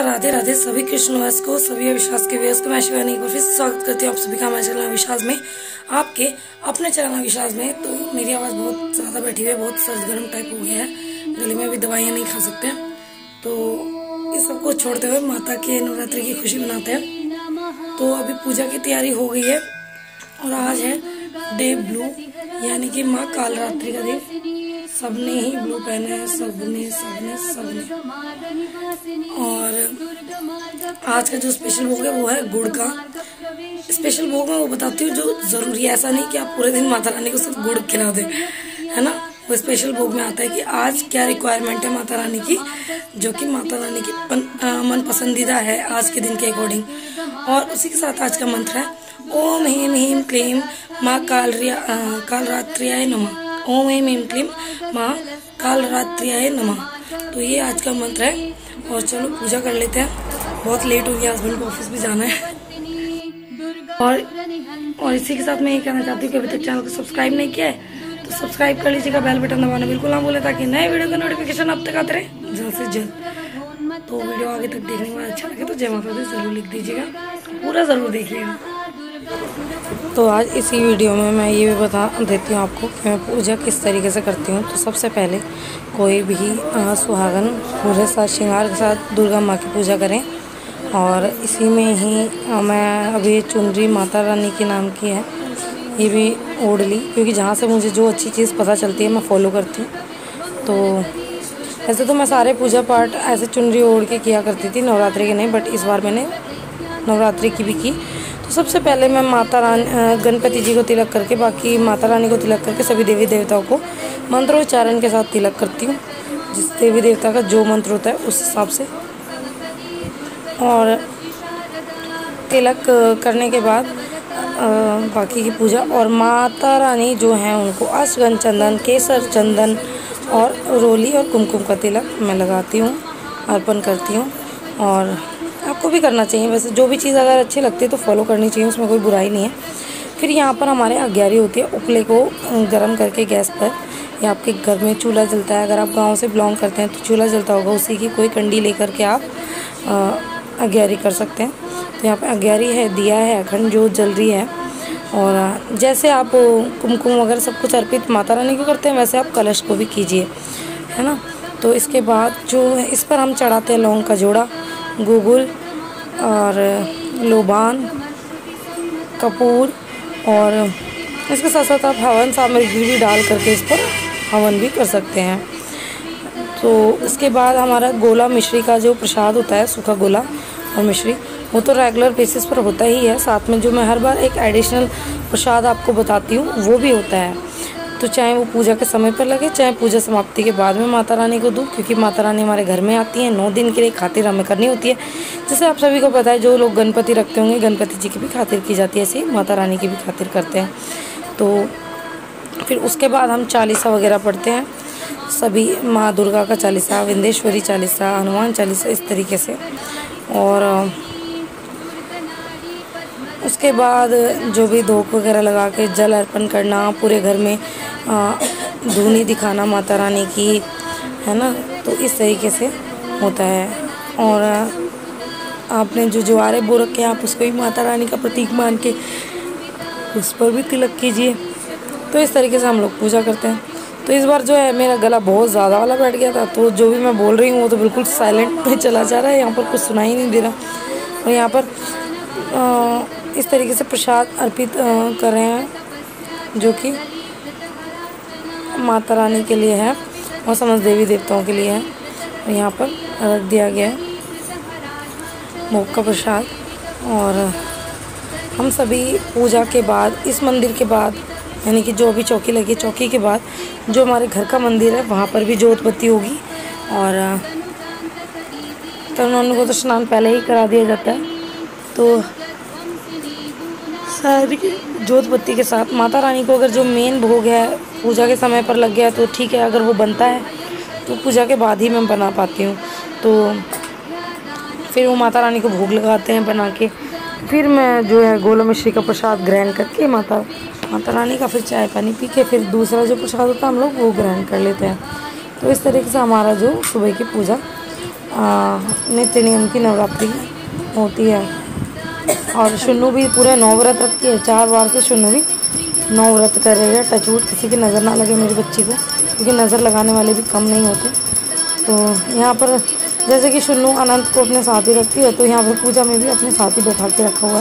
राधे राधे सभी कृष्णवास को, सभी अविश्वास के व्यूअर्स को मैं शिवानी एक बार फिर से स्वागत करती हूँ आप सभी का हमारे चैनल अविश्वास में, आपके अपने चैनल अविश्वास में। तो मेरी आवाज़ बहुत ज़्यादा बैठी हुई है, बहुत सर्द गर्म टाइप हो गया है, गले में भी दवाइयाँ नहीं खा सकते हैं। तो इस सबको छोड़ते हुए माता के नवरात्रि की खुशी मनाते हैं। तो अभी पूजा की तैयारी हो गई है और आज है डे ब्लू, यानी कि माँ कालरात्रि का दिन। सबने ही ब्लू पहना है, सबने। और आज का जो स्पेशल भोग है वो है गुड़ का। स्पेशल भोग मैं वो बताती हूँ जो जरूरी है, ऐसा नहीं कि आप पूरे दिन माता रानी को सिर्फ गुड़ खिला दे, है ना। वो स्पेशल भोग में आता है कि आज क्या रिक्वायरमेंट है माता रानी की, जो कि माता रानी की मन पसंदीदा है आज के दिन के अकॉर्डिंग। और उसी के साथ आज का मंत्र है ओम ह्रीं ह्रीं क्लीं माँ कालरात्र्याय नमः। ओम ह्रीं ह्रीं क्लीं माँ कालरात्र्याय नमः। तो ये आज का मंत्र है। और चलो पूजा कर लेते हैं, बहुत लेट हो गया, हस्बैंड को ऑफिस भी जाना है। और इसी के साथ मैं ये कहना चाहती हूँ कि अभी तक चैनल को सब्सक्राइब नहीं किया है तो सब्सक्राइब कर लीजिएगा, बेल बटन दबाना बिल्कुल ना भूलें ताकि नए वीडियो का नोटिफिकेशन अब तक आते रहे जल्द से जल्द। तो वीडियो आगे तक देखने के बाद अच्छा लगे तो जय माता दी जरूर लिख दीजिएगा, पूरा जरूर देखिएगा। तो आज इसी वीडियो में मैं ये भी बता देती हूँ आपको कि मैं पूजा किस तरीके से करती हूँ। तो सबसे पहले कोई भी सुहागन पूरे साथ श्रृंगार के साथ दुर्गा माँ की पूजा करें। और इसी में ही मैं अभी चुनरी माता रानी के नाम की है, ये भी ओढ़ ली, क्योंकि जहाँ से मुझे जो अच्छी चीज़ पता चलती है मैं फॉलो करती हूँ। तो ऐसे तो मैं सारे पूजा पाठ ऐसे चुनरी ओढ़ के किया करती थी, नवरात्रि के नहीं, बट इस बार मैंने नवरात्रि की भी की। तो सबसे पहले मैं माता रानी गणपति जी को तिलक करके, बाकी माता रानी को तिलक करके सभी देवी देवताओं को मंत्रोच्चारण के साथ तिलक करती हूँ, जिस देवी देवता का जो मंत्र होता है उस हिसाब से। और तिलक करने के बाद बाकी की पूजा। और माता रानी जो हैं उनको अश्वगंध चंदन, केसर चंदन और रोली और कुमकुम का तिलक मैं लगाती हूँ, अर्पण करती हूँ। और आपको भी करना चाहिए, वैसे जो भी चीज़ अगर अच्छी लगती है तो फॉलो करनी चाहिए, उसमें कोई बुराई नहीं है। फिर यहाँ पर हमारे अग्यारी होती है, उपले को गर्म करके गैस पर, या आपके घर में चूल्हा जलता है, अगर आप गांव से बिलोंग करते हैं तो चूल्हा जलता होगा, उसी की कोई कंडी लेकर के आप अग्यारी कर सकते हैं। तो यहाँ पर अग्यारी है, दिया है, अखंड जोत जल रही है। और जैसे आप कुमकुम वगैरह सब कुछ अर्पित माता रानी को करते हैं, वैसे आप कलश को भी कीजिए, है ना। तो इसके बाद जो है इस पर हम चढ़ाते हैं लौंग का जोड़ा, गुगुल और लोबान, कपूर, और इसके साथ साथ आप हवन सामग्री भी डाल करके इस पर हवन भी कर सकते हैं। तो इसके बाद हमारा गोला मिश्री का जो प्रसाद होता है, सूखा गोला और मिश्री, वो तो रेगुलर बेसिस पर होता ही है। साथ में जो मैं हर बार एक एडिशनल प्रसाद आपको बताती हूँ वो भी होता है। तो चाहे वो पूजा के समय पर लगे, चाहे पूजा समाप्ति के बाद में माता रानी को दूँ, क्योंकि माता रानी हमारे घर में आती हैं 9 दिन के लिए, खातिर हमें करनी होती है। जैसे आप सभी को पता है, जो लोग गणपति रखते होंगे गणपति जी की भी खातिर की जाती है, ऐसे ही माता रानी की भी खातिर करते हैं। तो फिर उसके बाद हम चालीसा वगैरह पढ़ते हैं, सभी माँ दुर्गा का चालीसा, विंदेश्वरी चालीसा, हनुमान चालीसा, इस तरीके से। और उसके बाद जो भी धूप वगैरह लगा के जल अर्पण करना, पूरे घर में धूनी दिखाना माता रानी की, है ना। तो इस तरीके से होता है। और आपने जो ज्वारे बो रखे हैं, आप उसको ही माता रानी का प्रतीक मान के उस पर भी तिलक कीजिए। तो इस तरीके से हम लोग पूजा करते हैं। तो इस बार जो है मेरा गला बहुत ज़्यादा वाला बैठ गया था, तो जो भी मैं बोल रही हूँ वो तो बिल्कुल साइलेंट में चला जा रहा है, यहाँ पर कुछ सुनाई नहीं दे रहा। और यहाँ पर इस तरीके से प्रसाद अर्पित कर रहे हैं, जो कि माता रानी के लिए है और समस्त देवी देवताओं के लिए है। और यहाँ पर रख दिया गया है भोग का प्रसाद। और हम सभी पूजा के बाद, इस मंदिर के बाद, यानी कि जो अभी चौकी लगी, चौकी के बाद जो हमारे घर का मंदिर है वहाँ पर भी जोत बत्ती होगी। और तरुणों को तो स्नान पहले ही करा दिया जाता है। तो सारी जोत बत्ती के साथ माता रानी को अगर जो मेन भोग है पूजा के समय पर लग गया तो ठीक है, अगर वो बनता है तो पूजा के बाद ही मैं बना पाती हूँ। तो फिर वो माता रानी को भोग लगाते हैं बना के। फिर मैं जो है गोला मिश्री का प्रसाद ग्रहण करके माता रानी का फिर चाय पानी पी के फिर दूसरा जो प्रसाद होता है हम लोग वो ग्रहण कर लेते हैं। तो इस तरीके से हमारा जो सुबह की पूजा नित्य नियम की नवरात्रि होती है। और शुन्नू भी पूरे 9 व्रत रखती है। 4 बार से शुन्नू भी 9 व्रत कर रही है। टचवुड किसी की नज़र ना लगे मेरी बच्ची को, क्योंकि नज़र लगाने वाले भी कम नहीं होते। तो यहाँ पर जैसे कि शुन्नू अनंत को अपने साथ ही रखती है, तो यहाँ पर पूजा में भी अपने साथ ही बैठा के रखा हुआ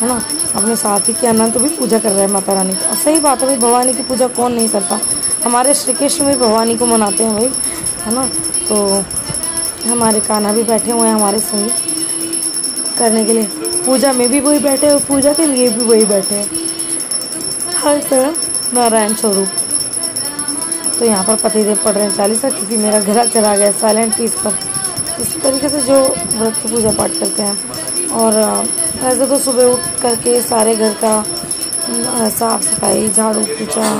है ना। अपने साथ ही की अनंत भी पूजा कर रहे हैं माता रानी की। और सही बात है भाई, भवानी की पूजा कौन नहीं करता। हमारे श्री कृष्ण भी भवानी को मनाते हैं भाई, है ना। तो हमारे कान्हा भी बैठे हुए हैं हमारे संगी करने के लिए। पूजा में भी वही बैठे और पूजा के लिए भी वही बैठे हैं, हर तरफ नारायण स्वरूप। तो यहाँ पर पतिदेव पढ़ रहे हैं चालीसा, क्योंकि मेरा घर चला गया साइलेंट पीस पर। इस तरीके से जो व्रत की पूजा पाठ करते हैं। और ऐसे तो सुबह उठ करके सारे घर का साफ़ सफाई, झाड़ू पोछा,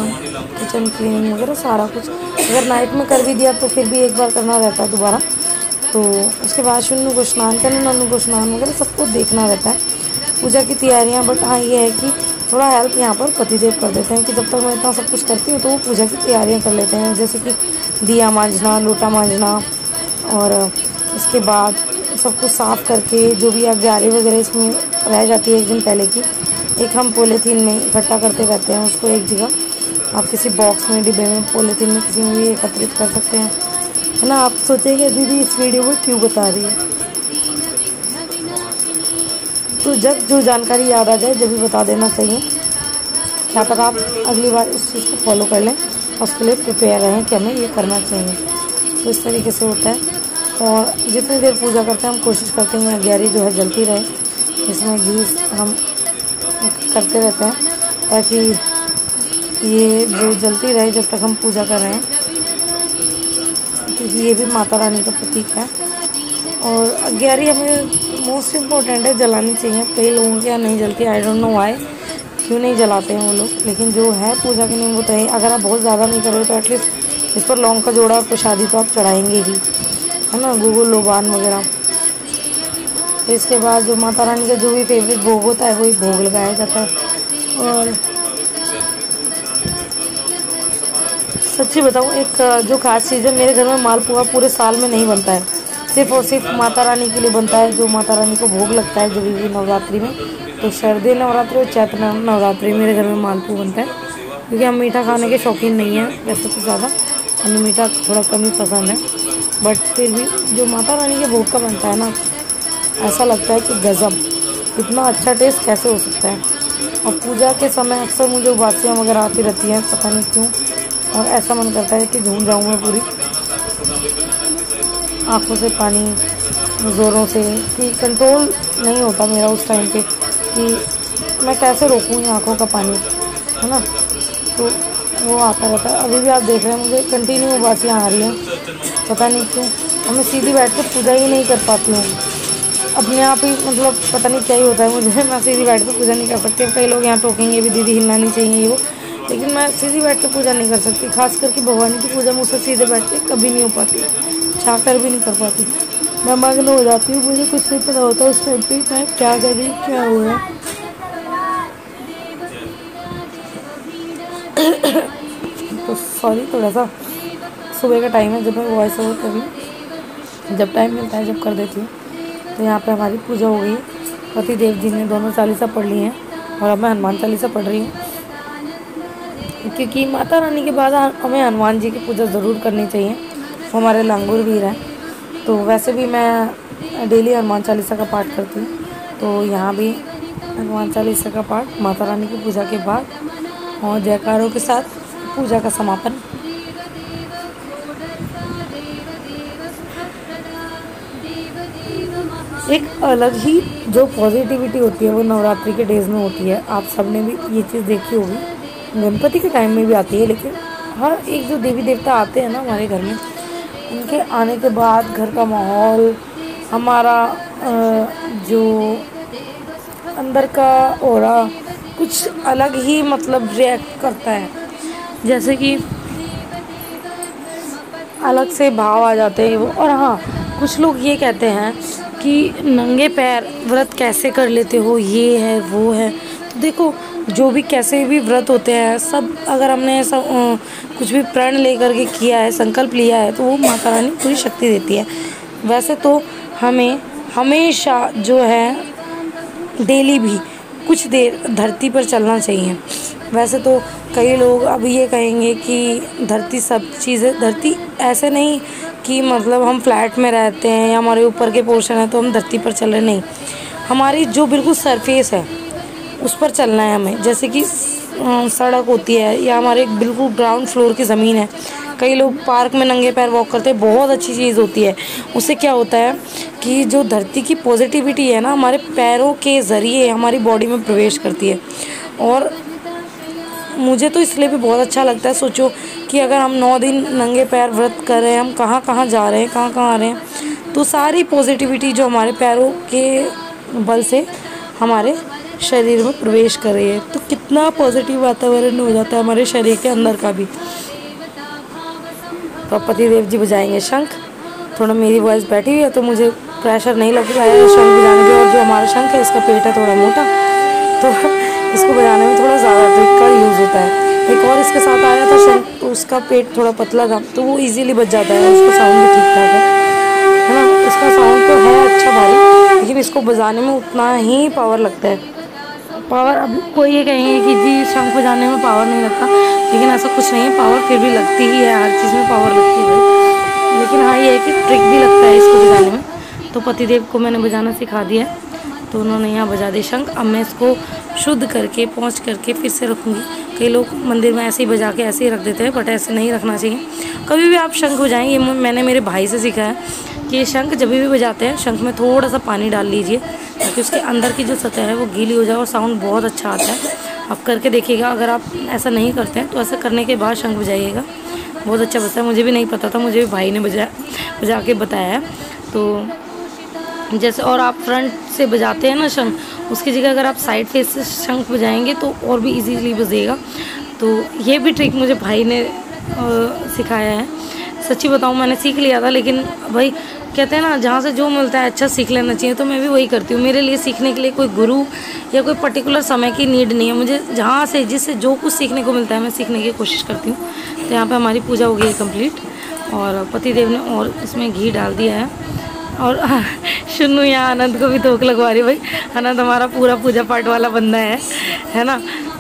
किचन क्लीनिंग वगैरह सारा कुछ अगर नाइट में कर भी दिया तो फिर भी एक बार करना रहता है दोबारा। तो उसके बाद शुन्नू को स्नान करना, नन्नू को स्नान वगैरह सबको देखना रहता है, पूजा की तैयारियां। बट हाँ ये है कि थोड़ा हेल्प यहाँ पर पतिदेव कर देते हैं कि जब तक मैं इतना सब कुछ करती हूँ तो वो पूजा की तैयारियां कर लेते हैं, जैसे कि दिया मांजना, लोटा मांजना, और इसके बाद सब कुछ साफ़ करके जो भी अग्यारी वगैरह इसमें रह जाती है एक दिन पहले की, एक हम पॉलीथीन में इकट्ठा करते रहते हैं उसको एक जगह। आप किसी बॉक्स में, डिब्बे में, पॉलीथीन में किसी में भी एकत्रित कर सकते हैं, है ना। आप सोचेंगे दीदी इस वीडियो में क्यों बता रही है, तो जब जो जानकारी याद आ जाए जब भी बता देना चाहिए। क्या पता आप अगली बार इस चीज़ को फॉलो कर लें और उसके लिए प्रिपेयर रहें कि हमें ये करना चाहिए। तो इस तरीके से होता है। और जितनी देर पूजा करते हैं हम कोशिश करते हैं अग्यारी जो है जलती रहे, इसमें घी हम करते रहते हैं ताकि ये जो जलती रहे जब तक हम पूजा कर रहे हैं, क्योंकि ये भी माता रानी का प्रतीक है। और अग्यारी हमें मोस्ट इम्पोर्टेंट है, जलानी चाहिए। कई लोगों के यहाँ नहीं जलती, आई डोंट नो व्हाई, क्यों नहीं जलाते हैं वो लोग। लेकिन जो है पूजा के नियम वो तो है। अगर आप बहुत ज़्यादा नहीं कर रहे तो एटलीस्ट इस पर लौंग का जोड़ा और प्रसादी तो आप चढ़ाएंगे ही, है ना, गुगुल लोबान वगैरह। तो इसके बाद जो माता रानी का जो भी फेवरेट भोग होता है वही भोग लगाया जाता है। और सच्ची बताऊँ एक जो खास चीज़ है, मेरे घर में मालपुआ पूरे साल में नहीं बनता है, सिर्फ और सिर्फ माता रानी के लिए बनता है, जो माता रानी को भोग लगता है जब भी नवरात्रि में। तो शारदीय नवरात्रि और चैत्र नवरात्रि मेरे घर में मालपुआ बनता है, क्योंकि हम मीठा खाने के शौकीन नहीं हैं वैसे तो ज़्यादा, हमें मीठा थोड़ा कम ही पसंद है। बट फिर भी जो माता रानी के भोग का बनता है ना, ऐसा लगता है कि गज़ब, इतना अच्छा टेस्ट कैसे हो सकता है। और पूजा के समय अक्सर मुझे उबासियाँ वगैरह आती रहती हैं, पता नहीं क्यों, और ऐसा मन करता है कि झूम जाऊँ मैं पूरी, आँखों से पानी ज़ोरों से, कि कंट्रोल नहीं होता मेरा उस टाइम पे कि मैं कैसे रोकूँ आँखों का पानी, है ना। तो वो आता रहता है। अभी भी आप देख रहे हैं मुझे कंटिन्यू उबासियाँ आ रही हैं, पता नहीं क्यों। और मैं सीधी बैठ कर पूजा ही नहीं कर पाती हूँ अपने आप ही, मतलब पता नहीं क्या ही होता है मुझे, मैं सीधी बैठ कर पूजा नहीं कर सकती। कई लोग यहाँ टोकेंगे भी, दीदी हिलना नहीं चाहिए ये वो, लेकिन मैं सीधी बैठ कर पूजा नहीं कर सकती। खास करके भगवान की पूजा मुझसे सीधे बैठ के कभी नहीं हो पाती, चाहकर भी नहीं कर पाती। मैं मग्न हो जाती हूँ, मुझे कुछ नहीं पता होता उस टाइम पे मैं क्या कर रही, क्या हो रहा है। तो सॉरी, थोड़ा सा सुबह का टाइम है जब मैं वॉइस ओवर कर रही हूँ, जब टाइम मिलता है जब कर देती हूँ। तो यहाँ पे हमारी पूजा हो गई, पतिदेव जी ने दोनों चालीसा पढ़ ली हैं और अब मैं हनुमान चालीसा पढ़ रही हूँ, क्योंकि माता रानी के बाद हमें हनुमान जी की पूजा ज़रूर करनी चाहिए, वो हमारे लांगुर वीर हैं। तो वैसे भी मैं डेली हनुमान चालीसा का पाठ करती हूँ, तो यहाँ भी हनुमान चालीसा का पाठ माता रानी की पूजा के बाद और जयकारों के साथ पूजा का समापन। एक अलग ही जो पॉजिटिविटी होती है वो नवरात्रि के डेज़ में होती है। आप सबने भी ये चीज़ देखी होगी, गणपति के टाइम में भी आती है, लेकिन हर एक जो देवी देवता आते हैं ना हमारे घर में, उनके आने के बाद घर का माहौल, हमारा जो अंदर का ऑरा कुछ अलग ही मतलब रिएक्ट करता है, जैसे कि अलग से भाव आ जाते हैं वो। और हाँ, कुछ लोग ये कहते हैं कि नंगे पैर व्रत कैसे कर लेते हो, ये है वो है। तो देखो, जो भी कैसे भी व्रत होते हैं सब, अगर हमने ऐसा कुछ भी प्रण लेकर के किया है, संकल्प लिया है, तो वो माता रानी पूरी शक्ति देती है। वैसे तो हमें हमेशा जो है डेली भी कुछ देर धरती पर चलना चाहिए। वैसे तो कई लोग अब ये कहेंगे कि धरती सब चीज़ें, धरती ऐसे नहीं कि मतलब हम फ्लैट में रहते हैं या हमारे ऊपर के पोर्शन है तो हम धरती पर चल रहे, नहीं, हमारी जो बिल्कुल सरफेस है उस पर चलना है हमें। जैसे कि सड़क होती है या हमारे बिल्कुल ग्राउंड फ्लोर की ज़मीन है, कई लोग पार्क में नंगे पैर वॉक करते हैं, बहुत अच्छी चीज़ होती है। उससे क्या होता है कि जो धरती की पॉजिटिविटी है ना, हमारे पैरों के ज़रिए हमारी बॉडी में प्रवेश करती है। और मुझे तो इसलिए भी बहुत अच्छा लगता है। सोचो कि अगर हम 9 दिन नंगे पैर व्रत कर रहे हैं, हम कहाँ कहाँ जा रहे हैं, कहाँ कहाँ आ रहे हैं, तो सारी पॉजिटिविटी जो हमारे पैरों के बल से हमारे शरीर में प्रवेश कर रही है, तो कितना पॉजिटिव वातावरण हो जाता है हमारे शरीर के अंदर का भी। तो पति देव जी बजाएंगे शंख। थोड़ा मेरी वॉइस बैठी हुई है तो मुझे प्रेशर नहीं लग रहा है शंख बजाने के। और जो हमारा शंख है इसका पेट है थोड़ा मोटा, तो इसको बजाने में थोड़ा ज़्यादा ट्रिक का यूज़ होता है। एक और इसके साथ आया था शंख, तो उसका पेट थोड़ा पतला था तो वो इजीली बज जाता है, उसका साउंड भी ठीक ठाक है ना। इसका साउंड तो है अच्छा भारी, लेकिन इसको बजाने में उतना ही पावर लगता है। पावर, अब कोई ये कहेंगे कि जी शंख बजाने में पावर नहीं लगता, लेकिन ऐसा कुछ नहीं है, पावर फिर भी लगती ही है, हर चीज़ में पावर लगती है भाई। लेकिन हाँ ये है कि ट्रिक भी लगता है इसको बजाने में। तो पतिदेव को मैंने बजाना सिखा दिया है, तो उन्होंने यहाँ बजा दिया शंख। अब मैं इसको शुद्ध करके पहुँच करके फिर से रखूँगी। कई लोग मंदिर में ऐसे ही बजा के ऐसे ही रख देते हैं, बट ऐसे नहीं रखना चाहिए। कभी भी आप शंख बजाएं, ये मैंने मेरे भाई से सीखा है कि ये शंख जब भी बजाते हैं, शंख में थोड़ा सा पानी डाल लीजिए ताकि उसके अंदर की जो सतह है वो गीली हो जाए और साउंड बहुत अच्छा आता है। आप करके देखिएगा। अगर आप ऐसा नहीं करते हैं तो ऐसा करने के बाद शंख बजाइएगा, बहुत अच्छा बजता है। मुझे भी नहीं पता था, मुझे भी भाई ने बजा के बताया है। तो जैसे, और आप फ्रंट से बजाते हैं ना शंख, उसकी जगह अगर आप साइड फेस से शंख बजाएंगे तो और भी इजीली बजेगा। तो ये भी ट्रिक मुझे भाई ने सिखाया है। सच्ची बताऊँ मैंने सीख लिया था, लेकिन भाई कहते हैं ना जहाँ से जो मिलता है अच्छा सीख लेना चाहिए, तो मैं भी वही करती हूँ। मेरे लिए सीखने के लिए कोई गुरु या कोई पर्टिकुलर समय की नीड नहीं है, मुझे जहाँ से जिससे जो कुछ सीखने को मिलता है मैं सीखने की कोशिश करती हूँ। तो यहाँ पे हमारी पूजा हो गई है कंप्लीट, और पतिदेव ने और इसमें घी डाल दिया है। और शुन्नू यहाँ आनंद को भी धोख लगवा रही है। भाई आनंद हमारा पूरा पूजा पाठ वाला बंदा है ना,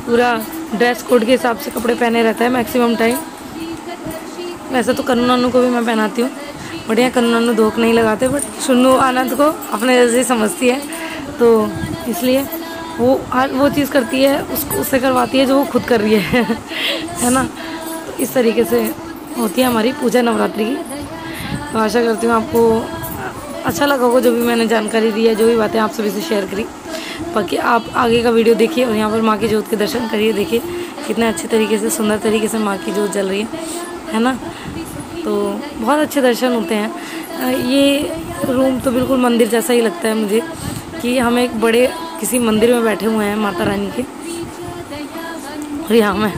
पूरा ड्रेस कोड के हिसाब से कपड़े पहने रहता है मैक्सिमम टाइम। वैसे तो कन्नू नानू को भी मैं पहनाती हूँ, बढ़िया, कन्नू नानू धोख नहीं लगाते, बट शुन्नू आनंद को अपने जैसे समझती है, तो इसलिए वो चीज़ करती है, उससे करवाती है जो वो खुद कर रही है ना। तो इस तरीके से होती है हमारी पूजा नवरात्रि की। तो आशा करती हूँ आपको अच्छा लगा होगा जो भी मैंने जानकारी दी है, जो भी बातें आप सभी से शेयर करी। बाकी आप आगे का वीडियो देखिए और यहाँ पर माँ की जोत के दर्शन करिए। देखिए कितने अच्छे तरीके से, सुंदर तरीके से माँ की जोत जल रही है ना। तो बहुत अच्छे दर्शन होते हैं। ये रूम तो बिल्कुल मंदिर जैसा ही लगता है मुझे, कि हम एक बड़े किसी मंदिर में बैठे हुए हैं माता रानी के। और यहाँ मैं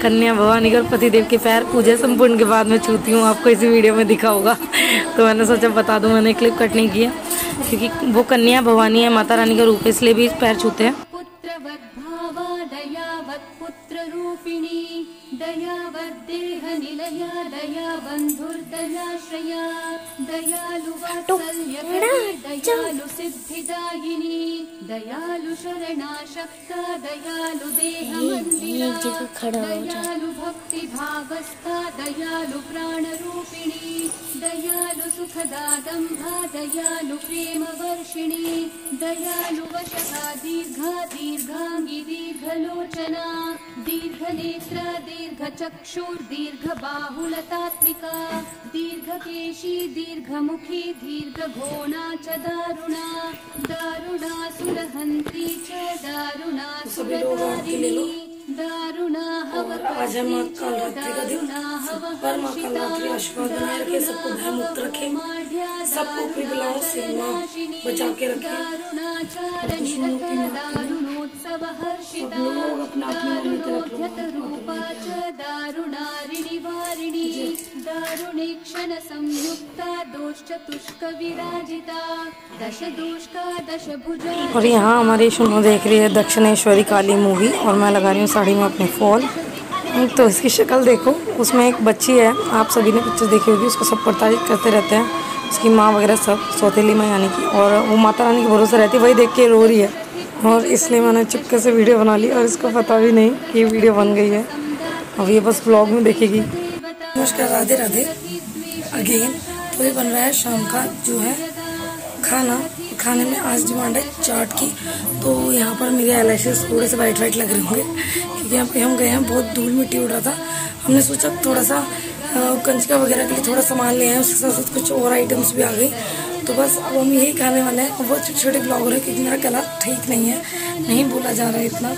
कन्या भवानी और पतिदेव के पैर पूजा संपूर्ण के बाद में छूती हूँ। आपको इसी वीडियो में दिखा होगा, तो मैंने सोचा बता दूँ। मैंने क्लिप कट नहीं किया क्योंकि वो कन्या भवानी है, माता रानी का रूप है, इसलिए भी पैर छूते हैं। दयावद्देह निलया दया बंधुर्दयाश्रया दयालु वात्सल्यकरी दयालु सिद्धिदायिनी दयालु शरणाशक्ता दयालु देहमन्दिरा दयालु भक्ति भावस्था दयालु प्राणरूपिणी दयालु सुखदादम्भा दयालु प्रेमवर्षिणी दयालु वशका दीर्घांगी दीर्घलोचना दीर्घनेत्रा दीर्घचक्षुर् दीर्घबाहुलतात्मिका दीर्घकेशी दीर्घमुखी दीर्घघोणा च दारुणा दारुणा सुरहन्त्री च दारुणा सुरधारिणी दारुणा आज है माँ कालरात्रि का दिन, पर माँ कालरात्रि आशीर्वाद बनाए रखे, सबको भय मुक्त रखे, सबको अपनी बलाओं से माँ बचा के रखे। सब लोग अपना अपनी दारुणे क्षण संयुक्ता दोषचतुष्क विराजिता दश दोषका दश भुजा। और यहाँ हमारी शुन्नू देख रही है दक्षिणेश्वरी काली मूवी, और मैं लगा रही हूँ साड़ी में अपने फॉल। तो इसकी शक्ल देखो, उसमें एक बच्ची है, आप सभी ने पिक्चर देखी होगी, उसको सब प्रताड़ित करते रहते हैं, उसकी माँ वगैरह सब, सौतेली माँ यानी कि, और वो माता रानी के भरोसे रहती है, वही देख के रो रही है और इसलिए मैंने चुपके से वीडियो बना ली और इसको पता भी नहीं कि वीडियो बन गई है। अब ये बस व्लॉग में देखेगी। नमस्कार, राधे राधे अगेन। तो ये बन रहा है शाम का जो है खाना। खाने में आज डिमांड है चाट की। तो यहाँ पर मेरे आईलैशेस थोड़े से वाइट वाइट लग रहे होंगे क्योंकि यहाँ पे हम गए हैं, बहुत धूल मिट्टी उड़ रहा था। हमने सोचा थोड़ा सा कंचका वगैरह के लिए थोड़ा सामान ले आए, उसके साथ साथ कुछ और आइटम्स भी आ गई। तो बस अब हम यही खाने वाले हैं। और बहुत छोटे छोटे ब्लॉगर है क्योंकि मेरा गला ठीक नहीं है, नहीं बोला जा रहा है इतना।